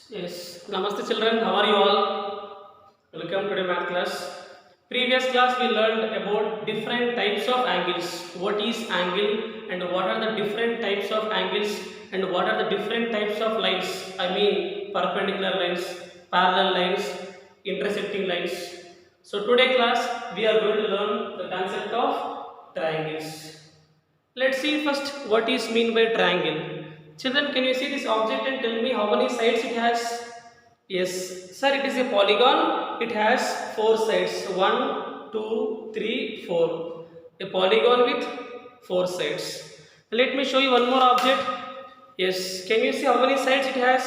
Yes, Namaste children, how are you all? Welcome to the math class. Previous class we learned about different types of angles. What is angle and what are the different types of angles and what are the different types of lines? I mean perpendicular lines, parallel lines, intersecting lines. So today class we are going to learn the concept of triangles. Let's see first what is mean by triangle. Children, can you see this object and tell me how many sides it has? Yes, sir, it is a polygon. It has four sides. One, two, three, four. A polygon with four sides. Let me show you one more object. Yes, can you see how many sides it has?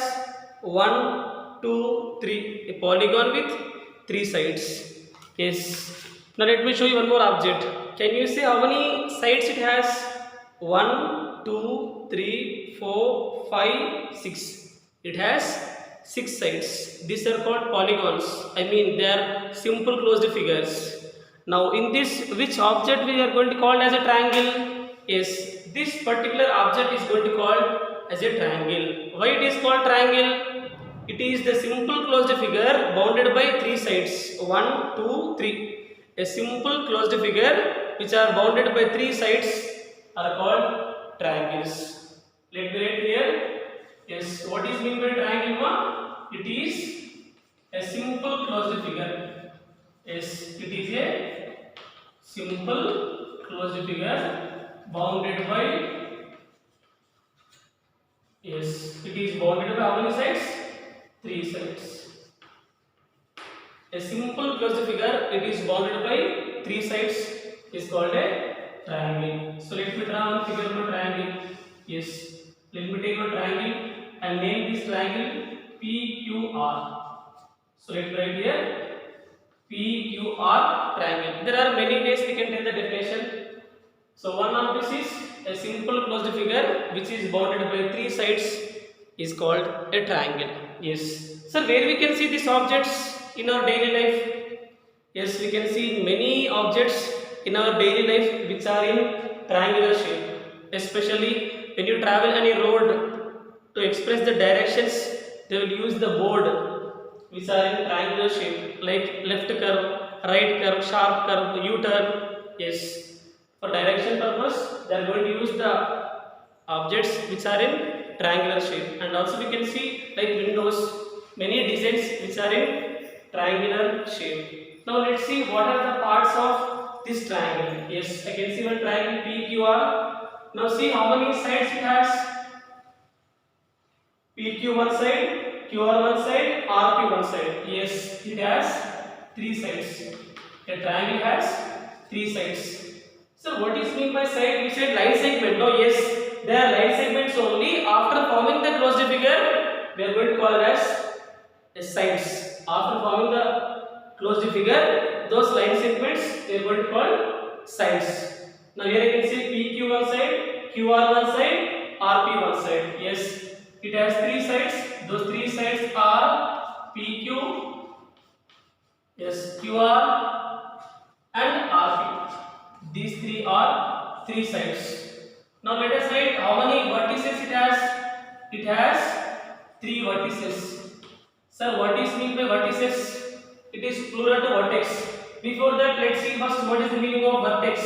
One, two, three. A polygon with three sides. Yes. Now let me show you one more object. Can you see how many sides it has? One, two, three, four, five, six. It has six sides. These are called polygons. I mean they are simple closed figures. Now in this, which object we are going to call as a triangle? Yes, this particular object is going to call as a triangle. Why it is called triangle? It is the simple closed figure bounded by three sides. One, two, three. A simple closed figure which are bounded by three sides are called triangles. Let me write here. Yes, what is meant by triangle one? It is a simple closed figure. Yes, it is a simple closed figure bounded by, yes, it is bounded by how many sides? Three sides. A simple closed figure, it is bounded by three sides, is called a triangle. So let me draw one figure for triangle. Yes, let me take a triangle and name this triangle PQR. So let me write here PQR triangle. There are many ways we can tell the definition. So one of this is a simple closed figure which is bounded by three sides is called a triangle. Yes. So where we can see these objects in our daily life? Yes, we can see many objects in our daily life which are in triangular shape. Especially when you travel any road, to express the directions, they will use the board which are in triangular shape, like left curve, right curve, sharp curve, U-turn. Yes, for direction purpose, they are going to use the objects which are in triangular shape. And also we can see like windows, many designs which are in triangular shape. Now let's see what are the parts of this triangle. Yes, I can see one triangle PQR. Now see how many sides it has. PQ one side, QR one side, RP one side. Yes, it has three sides. A triangle has three sides. So what is mean by side? We said line segment. No, yes, they are line segments only. After forming the closed figure, we are going to call it as sides. After forming the closed figure, those line segments we are going to call sides. Now here you can see PQ one side, QR one side, RP one side. Yes. It has three sides. Those three sides are PQ, yes, QR, and RP. These three are three sides. Now let us write how many vertices it has. It has three vertices. Sir, what is mean by vertices? It is plural to vertex. Before that, let's see first what is the meaning of vertex.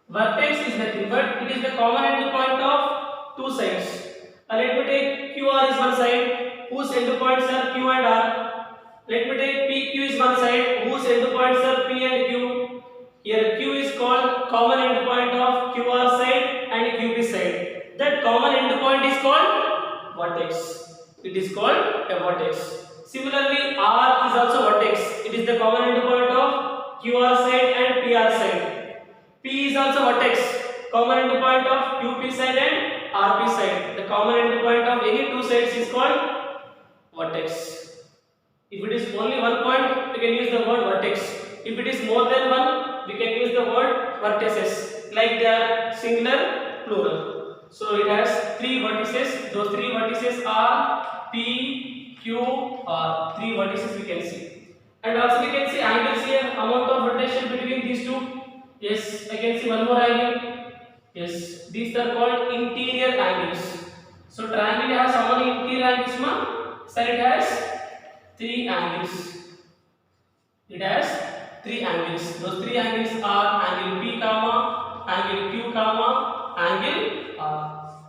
Vertex is nothing but it is the common end point of two sides. Let me take QR is one side, whose end points are Q and R. Let me take PQ is one side, whose end points are P and Q. Here Q is called common end point of QR side and QP side. That common end point is called vertex. It is called a vertex. Similarly, R is also vertex. It is the common end point of QR side and PR side. P is also vertex. Common end point of QP side and RP side. The common end point of any two sides is called vertex. If it is only one point, we can use the word vertex. If it is more than one, we can use the word vertices. Like they are singular, plural. So it has three vertices. Those three vertices are P, Q, R. Three vertices we can see. And also we can see angles here. Amount of rotation between these two. Yes, I can see one more angle. Yes, these are called interior angles. So triangle has how many interior angles? Sir, it has three angles. It has three angles. Those three angles are angle P comma, angle Q comma, angle R.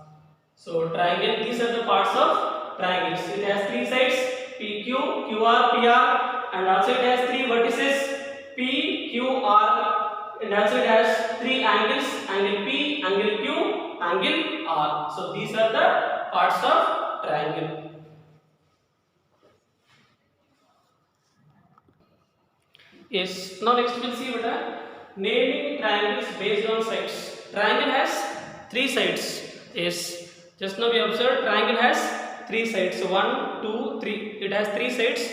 So triangle, these are the parts of triangles. It has three sides, PQ, QR, PR, and also it has three vertices, P, Q, R, and also it has three angles, angle P, angle Q, angle R. So these are the parts of triangle. Yes, now next we'll see what naming triangles based on sides. Triangle has three sides. Yes, just now we observed triangle has three sides. So 1, 2, 3. It has three sides.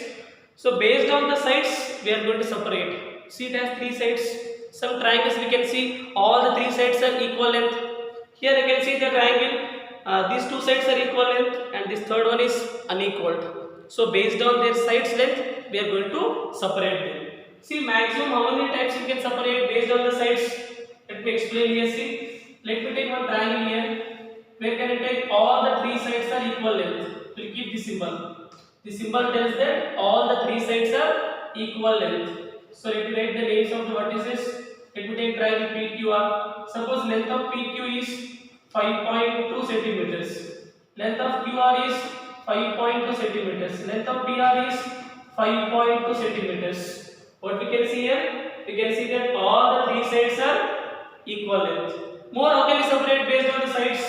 So based on the sides, we are going to separate. See, it has three sides. Some triangles we can see all the three sides are equal length. Here you can see the triangle. These two sides are equal length, and this third one is unequal. So based on their sides length, we are going to separate them. See, maximum how many types you can separate based on the sides. Let me explain here. See, let me take one triangle here. Where can I take all the three sides are equal length? We'll keep this symbol. The symbol tells that all the three sides are equal length. So let me write the names of the vertices. Let me take triangle PQR. Suppose length of PQ is 5.2 centimeters. Length of QR is 5.2 centimeters. Length of PR is 5.2 centimeters. What we can see here? We can see that all the three sides are equal length. More, how can we separate based on the sides?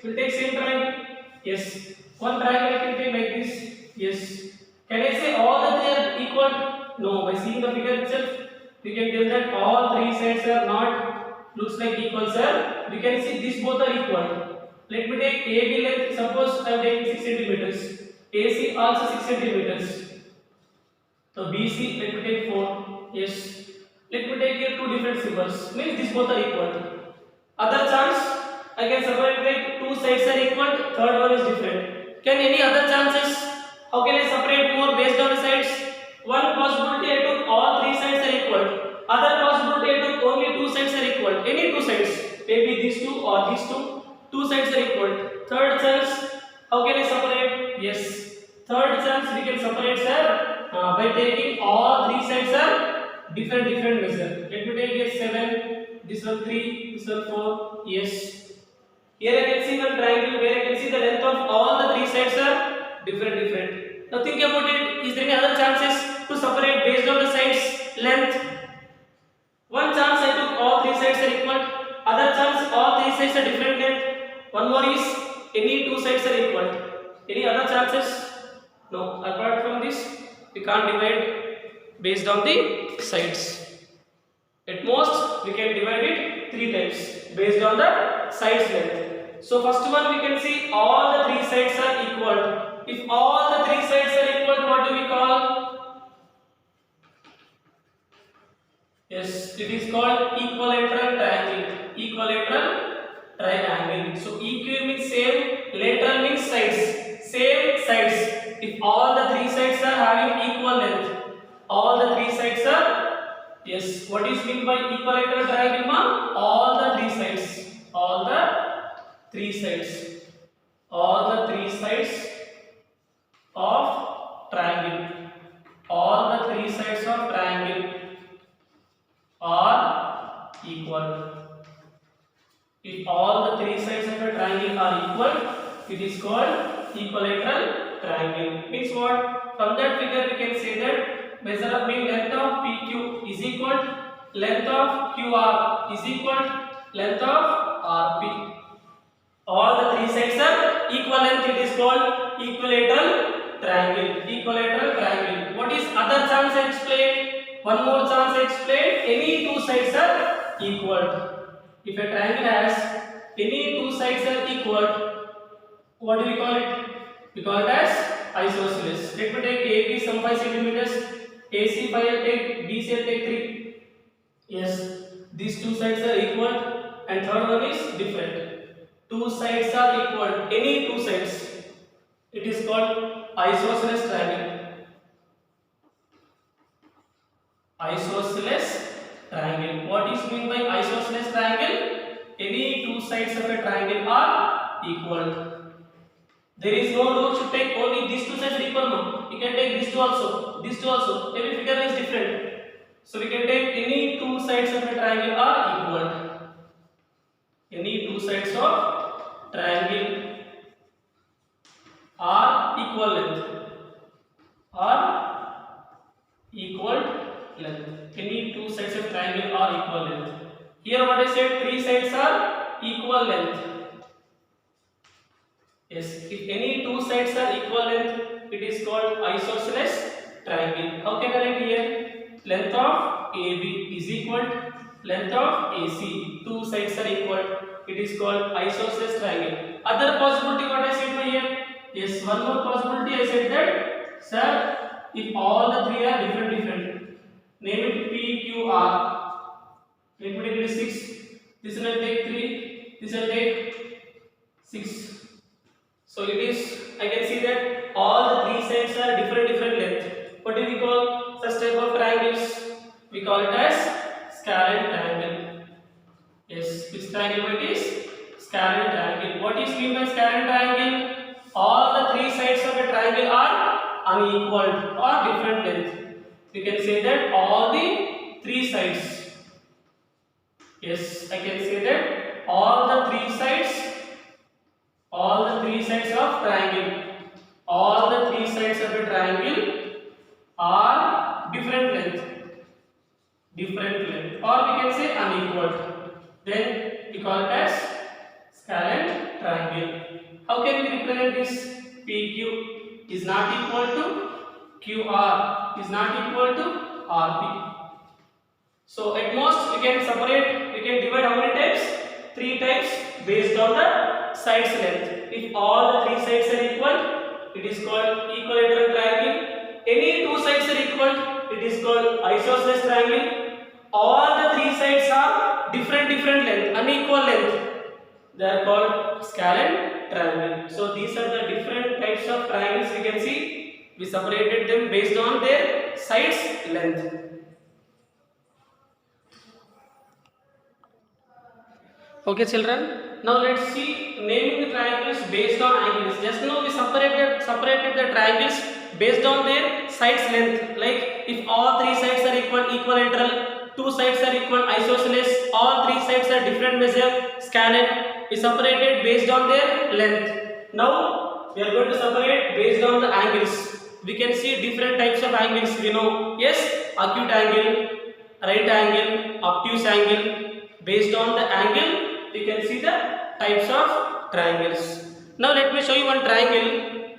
We'll take same triangle. Yes. One triangle I can take like this. Yes. Can I say all the three are equal? No. By seeing the figure itself, we can tell that all three sides are not looks like equal, sir. We can see these both are equal. Let me take AB length. Suppose I am taking 6 centimeters. AC also 6 centimeters. So BC, let me take 4. Yes. Let me take here two different symbols. Means these both are equal. Other chance, I can separate like two sides are equal, third one is different. Can any other chances? How can I separate more based on the sides? One possibility I took all three sides are equal. Other possibility I took only two sides are equal. Any two sides, maybe these two or these two. Two sides are equal. Third chance, how can I separate? Yes. Third chance we can separate, sir. By taking all three sides are different measure. Let me take here 7, this one 3, this one 4. Yes. Here I can see one triangle where I can see the length of all the three sides are different. Now think about it. Is there any other chances to separate based on the sides length? One chance I took all three sides are equal. Other chance all three sides are different length. One more is any two sides are equal. Any other chances? No. Apart from this, we can't divide based on the sides. At most, we can divide it three times based on the sides length. So first one we can see all the three sides are equal. If all the three sides are equal, what do we call? Yes, it is called equilateral triangle. Equilateral triangle. So equi means same, lateral means sides. Same sides. If all the three sides are having equal length, all the three sides are, yes, what is meant by equilateral triangle, ma? All the three sides, all the three sides, all the three sides of triangle, all the three sides of triangle are equal. If all the three sides of a triangle are equal, it is called equilateral triangle. Means what? From that figure we can say that measure of mean length of PQ is equal to length of QR is equal to length of RP. All the three sides are equal length. It is called equilateral triangle. Equilateral triangle. What is other chance I explained? One more chance I explained. Any two sides are equal. If a triangle has any two sides are equal, what do we call it? We call it as isosceles. Let me take AB some 5 centimeters, AC 5 I'll take, BC I'll take 3. Yes, these two sides are equal and third one is different. Two sides are equal, any two sides. It is called isosceles triangle. Isosceles triangle. What is meant by isosceles triangle? Any two sides of a triangle are equal. There is no rule should take only these two sides are equal. No, you can take these two also, these two also. Every figure is different. So we can take any two sides of a triangle are equal. Any two sides of triangle are equal length. Are equal length. Any two sides of triangle are equal length. Here what I said, three sides are equal length. Yes, if any two sides are equal length, it is called isosceles triangle. How can I write here? Length of AB is equal to length of AC. Two sides are equal. It is called isosceles triangle. Other possibility what I said here? Yes, one more possibility I said that, sir, if all the three are different, name it P, Q, R. Let me take it 6. This will take 3. This will take 6. So it is, I can see that all the three sides are different length. What do we call such type of triangles? We call it as scalene triangle. Yes, which triangle it is? Scalene triangle. What is mean by scalene triangle? All the three sides of a triangle are unequal or different length. We can say that all the three sides. Yes, I can say that all the three sides of triangle, all the three sides of a triangle are different length, or we can say unequal. Then we call it as scalene triangle. How can we represent this? PQ is not equal to QR is not equal to RP. So at most we can separate, we can divide how many types? 3 types based on the sides length. If all the three sides are equal, it is called equilateral triangle. Any two sides are equal, it is called isosceles triangle. All the three sides are different length, unequal length. They are called scalene triangle. So these are the different types of triangles we can see. We separated them based on their sides length. Okay children, now let's see naming the triangles based on angles. Just now we separated the triangles based on their sides length. Like if all three sides are equal, equilateral, two sides are equal, isosceles, all three sides are different measure, scalene. We separated based on their length. Now we are going to separate based on the angles. We can see different types of angles. We know, yes, acute angle, right angle, obtuse angle. Based on the angle, we can see the types of triangles. Now let me show you one triangle.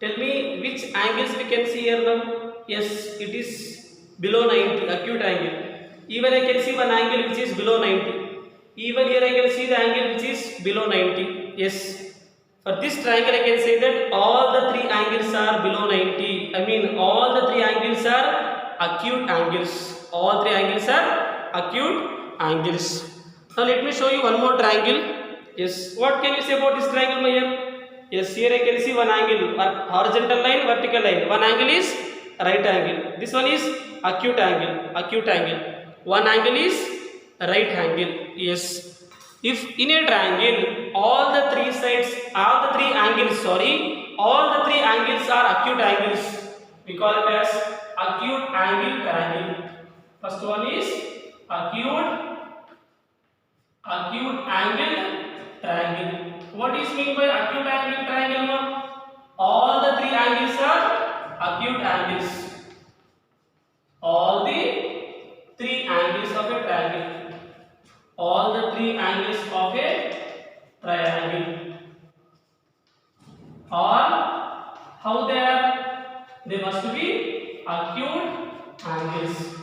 Tell me which angles we can see here now. Yes, it is below 90, acute angle. Even I can see one angle which is below 90. Even here I can see the angle which is below 90. Yes. For this triangle I can say that all the three angles are below 90. I mean all the three angles are acute angles. All three angles are acute angles. Now let me show you one more triangle. Yes, what can you say about this triangle, Maya? Yes, here I can see one angle, horizontal line, vertical line. One angle is right angle. This one is acute angle. One angle is right angle. Yes. If in a triangle, all the three angles are acute angles. We call it as acute angle triangle. First one is acute angle triangle. What is mean by acute angle triangle? All the three angles are acute angles. All the three angles of a triangle. All the three angles of a triangle. Or how they are? They must be acute angles.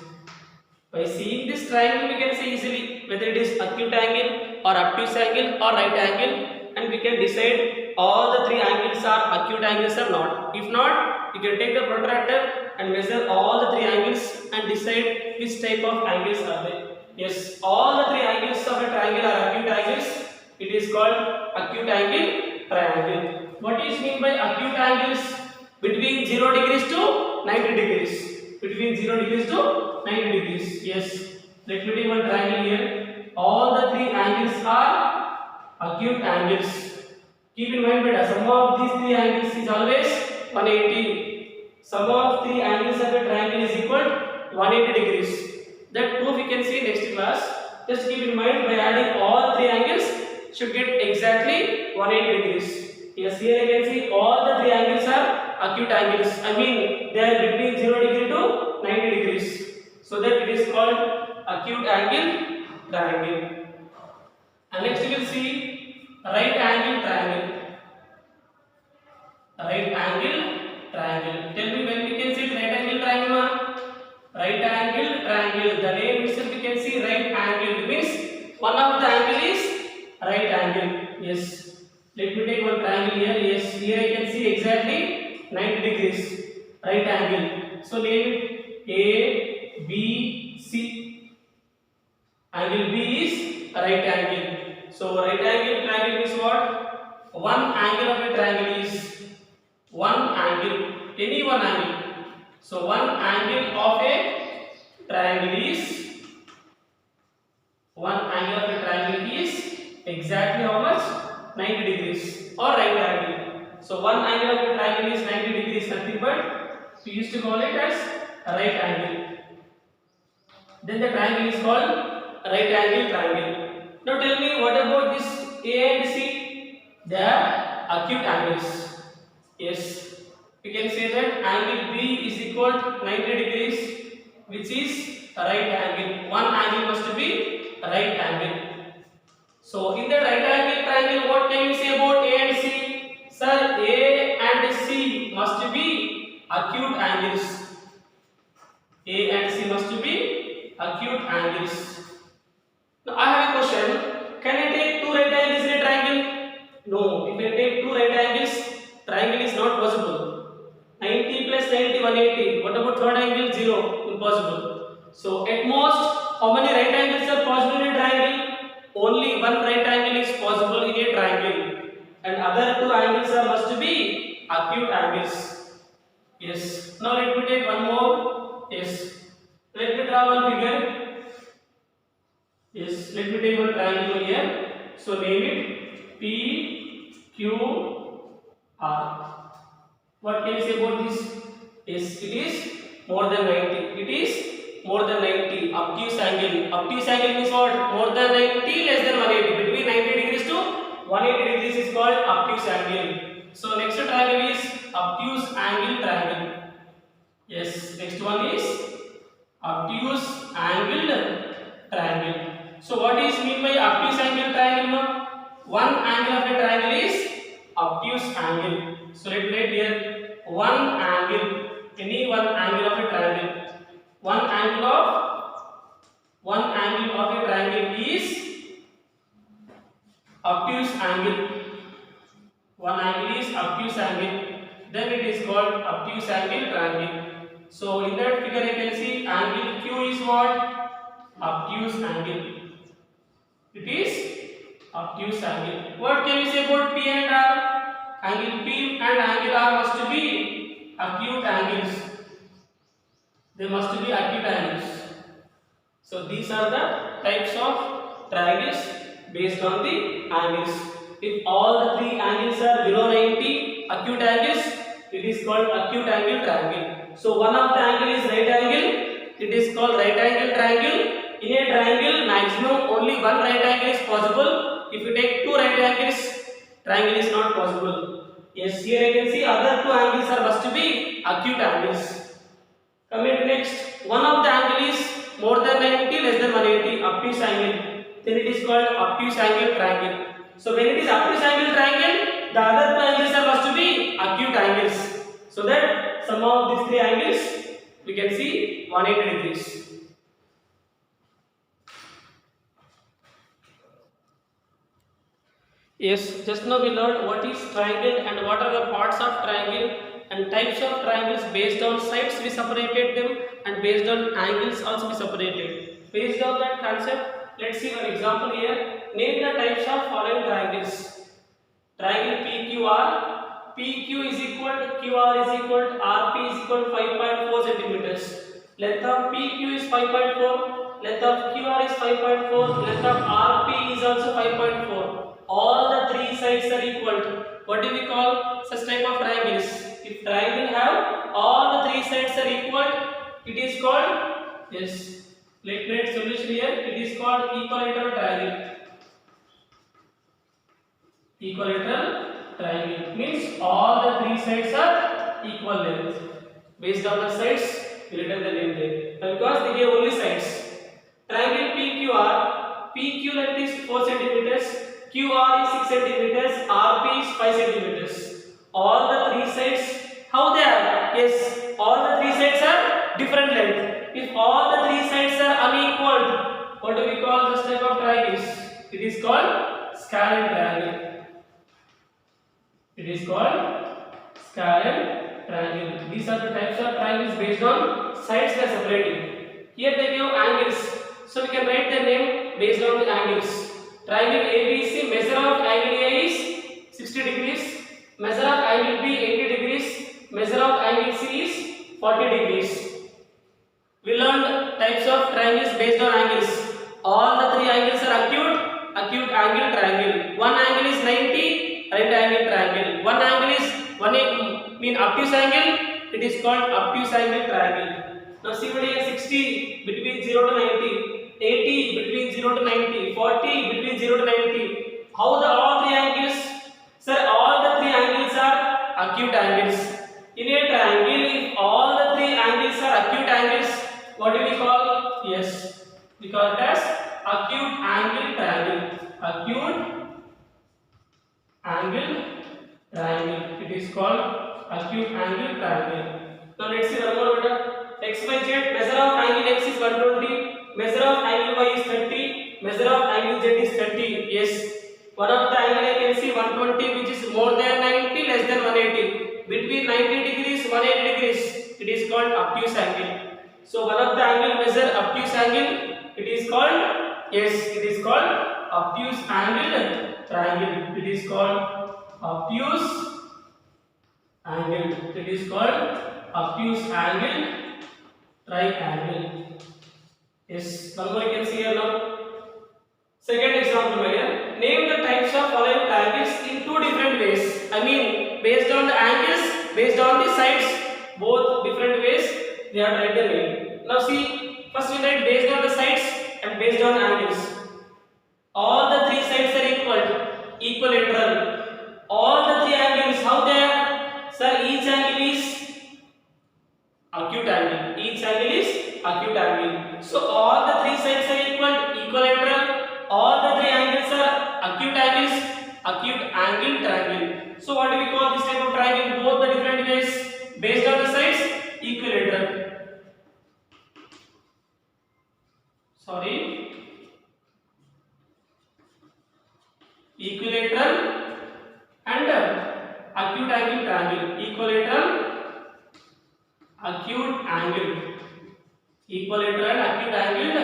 By seeing this triangle, we can see easily whether it is acute angle or obtuse angle or right angle, and we can decide all the three angles are acute angles or not. If not, you can take the protractor and measure all the three angles and decide which type of angles are they. Yes, all the three angles of a triangle are acute angles. It is called acute angle triangle. What is mean by acute angles? Between 0 degrees to 90 degrees. Between 0 degrees to 90 degrees. Yes. Let me take one triangle here. All the three angles are acute angles. Keep in mind that sum of these three angles is always 180. Sum of three angles of a triangle is equal to 180 degrees. That proof we can see next class. Just keep in mind by adding all three angles should get exactly 180 degrees. Yes, here you can see all the three angles are acute angles. I mean they are between 0 degree to 90 degrees. So that it is called acute angle triangle. And next we will see right angle triangle. Right angle triangle. Tell me when we can see right angle triangle. Right angle triangle. The name itself we can see right angle means one of the angle is right angle. Yes. Let me take one triangle here. Yes. Here I can see exactly 90 degrees. Right angle. So name it A, B, C. Angle B is right angle. So right angle triangle means what? One angle of a triangle is one angle, any one angle. So one angle of a triangle is exactly how much? 90 degrees or right angle. So one angle of a triangle is 90 degrees, nothing but we used to call it as right angle. Then the triangle is called right angle triangle. Now tell me what about this A and C? They are acute angles. Yes, we can say that angle B is equal to 90 degrees, which is a right angle. One angle must be a right angle. So in the right angle triangle, what can you say about A and C? Sir, A and C must be acute angles. A and C must be acute angles. Now I have a question. Can I take two right angles in a triangle? No. If I take two right angles, triangle is not possible. 90 plus 90, 180. What about third angle? 0. Impossible. So at most, how many right angles are possible in a triangle? Only one right angle is possible in a triangle. And other two angles are must be acute angles. Yes. Now let me take one more. Yes. Let me draw one figure. Yes. Let me take one triangle here. So name it P, Q, R. What can you say about this? Yes, it is more than 90. It is more than 90. Obtuse angle. Obtuse angle means what? More than 90, less than 180. Between 90 degrees to 180 degrees is called obtuse angle. So next triangle is obtuse angle triangle. Yes, next one is obtuse angle triangle. So what is mean by obtuse angle triangle? One angle of a triangle is obtuse angle. So let me write here one angle, any one angle of a triangle. One angle of a triangle is obtuse angle. One angle is obtuse angle. Then it is called obtuse angle triangle. So in that figure you can see angle Q is what? Obtuse angle. It is obtuse angle. What can we say about P and R? Angle P and angle R must be acute angles. They must be acute angles. So these are the types of triangles based on the angles. If all the three angles are below 90 acute angles, it is called acute angle triangle. So one of the angle is right angle, it is called right angle triangle. In a triangle, maximum only one right angle is possible. If you take two right angles, triangle is not possible. Yes, here I can see other two angles are must be acute angles. Coming to next, one of the angle is more than 90, less than 180, obtuse angle. Then it is called obtuse angle triangle. So when it is obtuse angle triangle, the other two angles are must be acute angles. So that sum of these three angles we can see 180 degrees. Yes, just now we learned what is triangle and what are the parts of triangle and types of triangles. Based on sides we separated them and based on angles also we separated. Based on that concept, let's see one example here. Name the types of following triangles. Triangle PQR. PQ is equal to QR is equal to RP is equal to 5.4 centimeters. Length of PQ is 5.4. Length of QR is 5.4. Length of RP is also 5.4. all the three sides are equal. What do we call such type of triangles? If triangle have all the three sides are equal, it is called, yes, let solution here. It is called equilateral triangle. Equilateral triangle means all the three sides are equal length. Based on the sides, we written the name there. Because they give only sides. Triangle PQR, PQ length is 4 centimeters, QR is 6 centimeters, RP is 5 centimeters. All the three sides, how they are? Yes, all the three sides are different length. If all the three sides are unequal, what do we call this type of triangles? It is called scalene triangle. It is called scalene triangle. These are the types of triangles based on sides they are separating. Here they give angles. So we can write the name based on the angles. Triangle ABC, measure of angle A is 60 degrees, measure of angle B 80 degrees, measure of angle C is 40 degrees. We learned types of triangles based on angles. All the three angles are acute angle triangle. One angle is 90, right angle triangle. One angle is mean obtuse angle, it is called obtuse angle triangle. Now see what here, 60 between 0 to 90. 80 between 0 to 90, 40 between 0 to 90. How the all three angles? Sir, all the three angles are acute angles. In a triangle, if all the three angles are acute angles, what do we call? Yes, we call it as acute angle triangle. Acute angle triangle. It is called acute angle triangle. Now let's see one more better. X by Z, measure of angle X is 120. Measure of angle Y is 30, measure of angle Z is 30. Yes, one of the angle I can see 120, which is more than 90, less than 180. Between 90 degrees, 180 degrees, it is called obtuse angle. So one of the angle measure obtuse angle, it is called, yes, it is called obtuse angle triangle. It is called obtuse angle. It is called obtuse angle triangle. Yes, one more you can see here now. Second example here. Name the types of following triangles in two different ways. I mean, based on the angles, based on the sides, both different ways, they are write the name. Now see, first we write based on the sides and based on angles. All the three sides are equal, equilateral. All the three angles, how they are? Sir, each angle is acute angle. Each angle is acute angle. So all the three sides are equal, equilateral. All the three angles are acute angles, acute angle triangle. So what do we call this type of triangle? Both the different ways based on the sides, equilateral. Sorry, equilateral and acute angle triangle. Equilateral, acute angle. Equilateral, acute angle,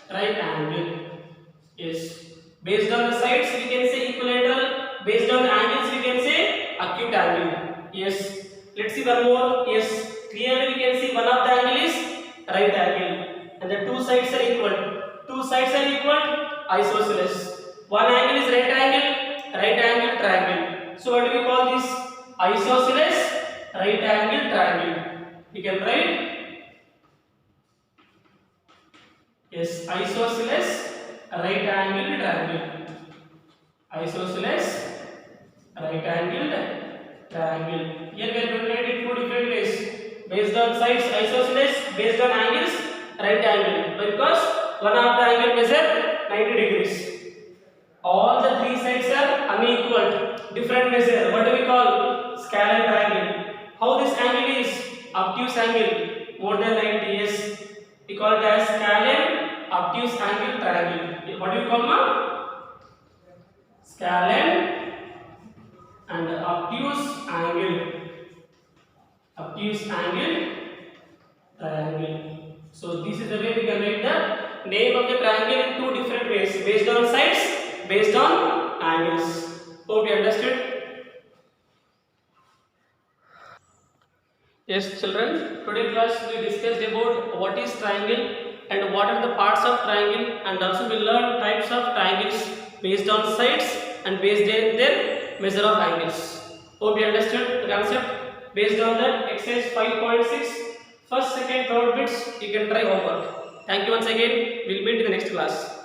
triangle. Yes. Based on the sides, we can say equilateral. Based on the angles, we can say acute angle. Yes. Let's see one more. Yes. Clearly, we can see one of the angle is right angle, and the two sides are equal. Two sides are equal. Isosceles. One angle is right angle triangle. So what do we call this? Isosceles right angle triangle. We can write, yes, isosceles right angle triangle. Isosceles right angle triangle. Here we are going to write it two different ways. Based on sides, isosceles. Based on angles, right angle. Because one of the angle measure 90 degrees. All the three sides are unequal. Different measure. What do we call? Scalene triangle. How this angle is? Obtuse angle. More than 90. Yes. We call it as scalene obtuse angle triangle. What do you call now? Scalene and obtuse angle. Obtuse angle triangle. So this is the way we can write the name of the triangle in two different ways, based on sides, based on angles. Hope you understood. Yes, children, today class we discussed about what is triangle and what are the parts of triangle, and also we learned types of triangles based on sides and based on their measure of angles. Hope you understood the concept. Based on that, exercise 5.6, first, second, third bits, you can try homework. Thank you once again. We'll meet in the next class.